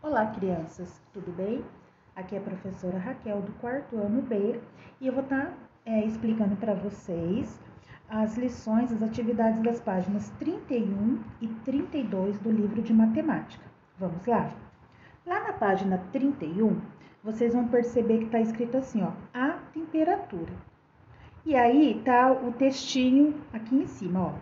Olá, crianças, tudo bem? Aqui é a professora Raquel do quarto ano B e eu vou estar explicando para vocês as lições, as atividades das páginas 31 e 32 do livro de matemática. Vamos lá? Lá na página 31, vocês vão perceber que está escrito assim, ó, a temperatura. E aí tá o textinho aqui em cima, ó.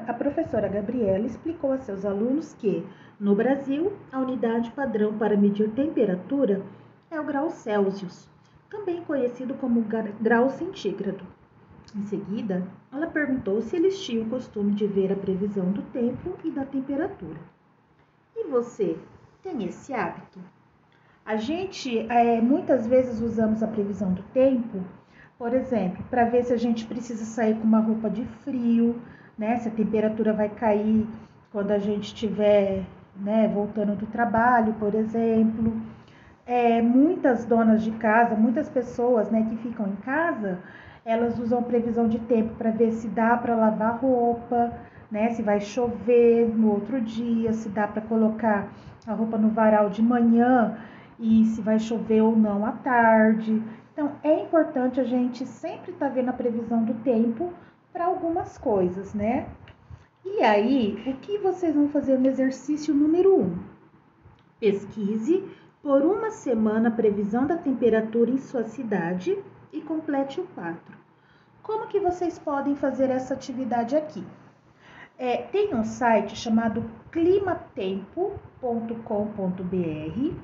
A professora Gabriela explicou a seus alunos que, no Brasil, a unidade padrão para medir temperatura é o grau Celsius, também conhecido como grau centígrado. Em seguida, ela perguntou se eles tinham o costume de ver a previsão do tempo e da temperatura. E você, tem esse hábito? A gente muitas vezes usamos a previsão do tempo, por exemplo, para ver se a gente precisa sair com uma roupa de frio, né? Se a temperatura vai cair quando a gente estiver, né, voltando do trabalho, por exemplo. Muitas donas de casa, muitas pessoas, né, que ficam em casa, elas usam previsão de tempo para ver se dá para lavar roupa, né? Se vai chover no outro dia, se dá para colocar a roupa no varal de manhã e se vai chover ou não à tarde. Então, é importante a gente sempre estar vendo a previsão do tempo para algumas coisas, né? E aí, o que vocês vão fazer no exercício número 1? Pesquise por uma semana a previsão da temperatura em sua cidade e complete o quadro. Como que vocês podem fazer essa atividade aqui? Tem um site chamado climatempo.com.br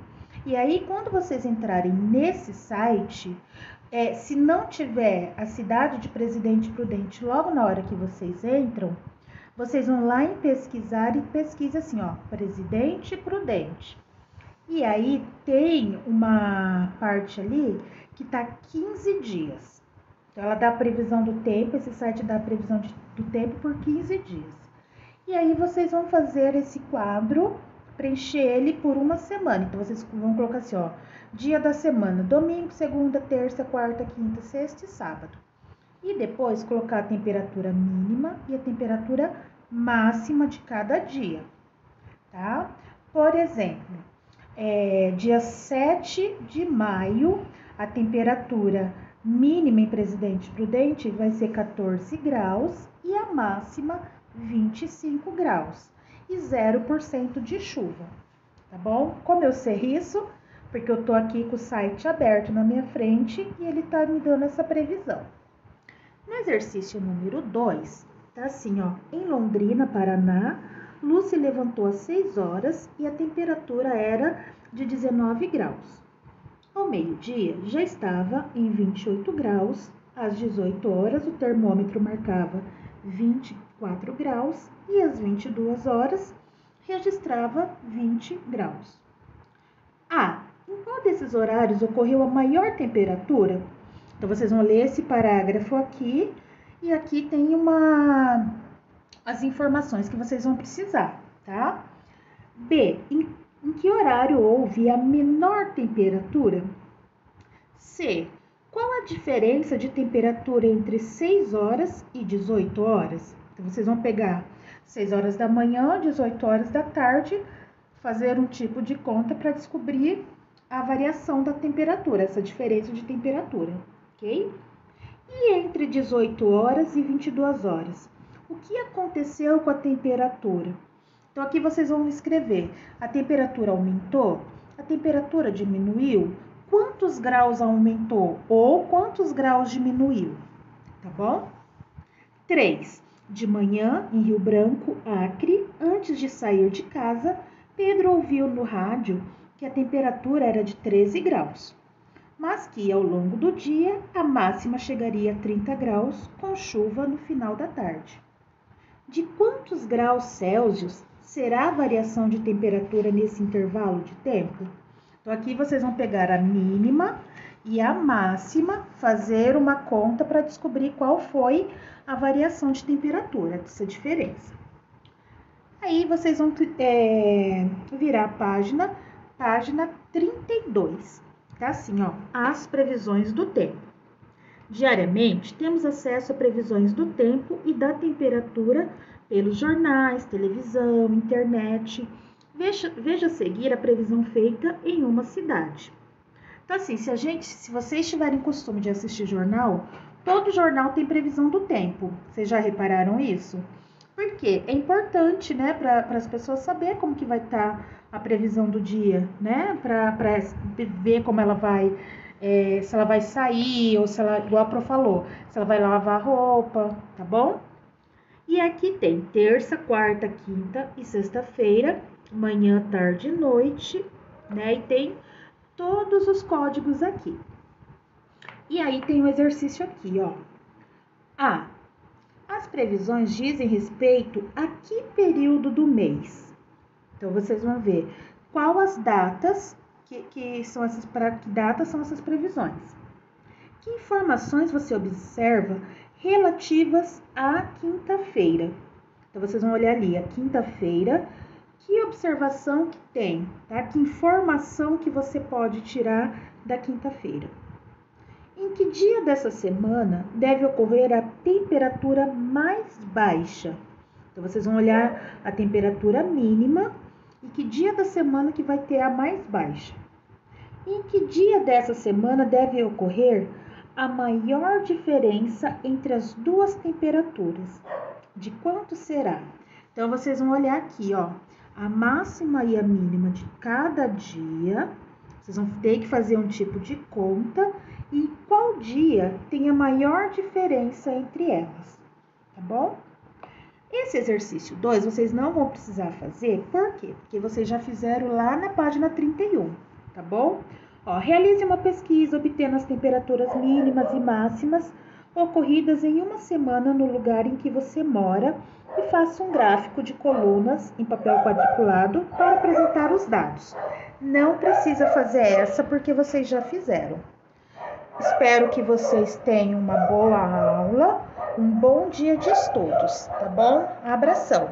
e aí quando vocês entrarem nesse site, se não tiver a cidade de Presidente Prudente logo na hora que vocês entram, vocês vão lá em pesquisar e pesquisa assim, ó, Presidente Prudente. E aí tem uma parte ali que tá 15 dias. Então ela dá a previsão do tempo, esse site dá a previsão do tempo por 15 dias. E aí vocês vão fazer esse quadro, preencher ele por uma semana. Então vocês vão colocar assim, ó, dia da semana, domingo, segunda, terça, quarta, quinta, sexta e sábado. E depois colocar a temperatura mínima e a temperatura máxima de cada dia, tá? Por exemplo, dia 7 de maio, a temperatura mínima em Presidente Prudente vai ser 14 graus e a máxima 25 graus e 0% de chuva, tá bom? Como eu sei isso? Porque eu tô aqui com o site aberto na minha frente e ele tá me dando essa previsão. No exercício número 2, tá assim, ó, em Londrina, Paraná, Luz se levantou às 6 horas e a temperatura era de 19 graus. Ao meio-dia já estava em 28 graus, às 18 horas o termômetro marcava 24 graus e às 22 horas registrava 20 graus. Em qual desses horários ocorreu a maior temperatura? Então, vocês vão ler esse parágrafo aqui e aqui tem as informações que vocês vão precisar, tá? B, em que horário houve a menor temperatura? C, qual a diferença de temperatura entre 6 horas e 18 horas? Então, vocês vão pegar 6 horas da manhã, 18 horas da tarde, fazer um tipo de conta para descobrir a variação da temperatura, essa diferença de temperatura, ok? E entre 18 horas e 22 horas, o que aconteceu com a temperatura? Então, aqui vocês vão escrever, a temperatura aumentou, a temperatura diminuiu, quantos graus aumentou ou quantos graus diminuiu, tá bom? 3. De manhã, em Rio Branco, Acre, antes de sair de casa, Pedro ouviu no rádio que a temperatura era de 13 graus, mas que ao longo do dia a máxima chegaria a 30 graus com chuva no final da tarde. De quantos graus Celsius será a variação de temperatura nesse intervalo de tempo? Então, aqui vocês vão pegar a mínima e a máxima, fazer uma conta para descobrir qual foi a variação de temperatura, essa diferença. Aí, vocês vão virar a página 32. Tá assim, ó, as previsões do tempo. Diariamente, temos acesso a previsões do tempo e da temperatura pelos jornais, televisão, internet. Veja a seguir a previsão feita em uma cidade. Então, assim, se vocês tiverem costume de assistir jornal, todo jornal tem previsão do tempo. Vocês já repararam isso? Porque é importante, né, para as pessoas saber como que vai estar a previsão do dia, né, para ver como ela vai, se ela vai sair ou se ela, igual a Pro falou, se ela vai lavar a roupa, tá bom? E aqui tem terça, quarta, quinta e sexta-feira, manhã, tarde e noite, né, e tem todos os códigos aqui. E aí tem o exercício aqui, ó. As previsões dizem respeito a que período do mês? Então, vocês vão ver qual as datas que são essas, para que datas são essas previsões. Que informações você observa relativas à quinta-feira? Então, vocês vão olhar ali, a quinta-feira, que observação que tem, tá? Que informação que você pode tirar da quinta-feira? Em que dia dessa semana deve ocorrer a temperatura mais baixa? Então, vocês vão olhar a temperatura mínima e que dia da semana que vai ter a mais baixa. Em que dia dessa semana deve ocorrer a maior diferença entre as duas temperaturas? De quanto será? Então, vocês vão olhar aqui, ó, a máxima e a mínima de cada dia. Vocês vão ter que fazer um tipo de conta e qual dia tem a maior diferença entre elas, tá bom? Esse exercício 2 vocês não vão precisar fazer, por quê? Porque vocês já fizeram lá na página 31, tá bom? Ó, realize uma pesquisa obtendo as temperaturas mínimas e máximas ocorridas em uma semana no lugar em que você mora e faça um gráfico de colunas em papel quadriculado para apresentar os dados. Não precisa fazer essa porque vocês já fizeram. Espero que vocês tenham uma boa aula, um bom dia de estudos, tá bom? Abração!